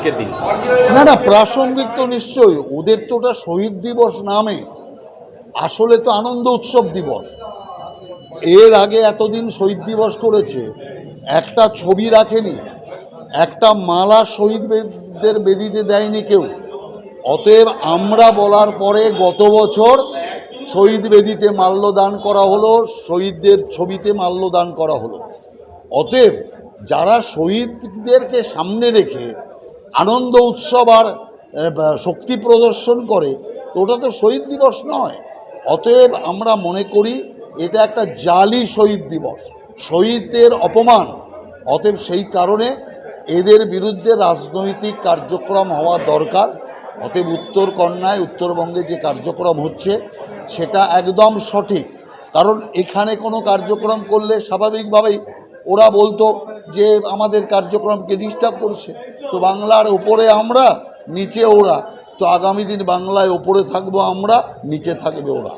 আজকের দিন? না না, প্রাসঙ্গিক তো নিশ্চয়ই। ওদের তো ওটা শহীদ দিবস নামে, আসলে তো আনন্দ উৎসব দিবস। এর আগে এতদিন শহীদ দিবস করেছে, একটা ছবি রাখেনি, একটা মালা শহীদদের বেদিতে দেয়নি কেউ। অতএব আমরা বলার পরে গত বছর শহীদ বেদিতে মাল্যদান করা হলো, শহীদদের ছবিতে মাল্যদান করা হলো। অতএব যারা শহীদদেরকে সামনে রেখে আনন্দ উৎসব আর শক্তি প্রদর্শন করে, তো ওটা তো শহীদ দিবস নয়। অতএব আমরা মনে করি এটা একটা জালি শহীদ দিবস, শহীদদের অপমান। অতএব সেই কারণে এদের বিরুদ্ধে রাজনৈতিক কার্যক্রম হওয়া দরকার। অতএব উত্তরকন্যায়, উত্তরবঙ্গে যে কার্যক্রম হচ্ছে সেটা একদম সঠিক। কারণ এখানে কোনো কার্যক্রম করলে স্বাভাবিকভাবেই ওরা বলতো যে আমাদের কার্যক্রমকে ডিস্টার্ব করছে। তো বাংলার ওপরে আমরা, নিচে ওরা। তো আগামী দিন বাংলায় ওপরে থাকবো আমরা, নিচে থাকবে ওরা।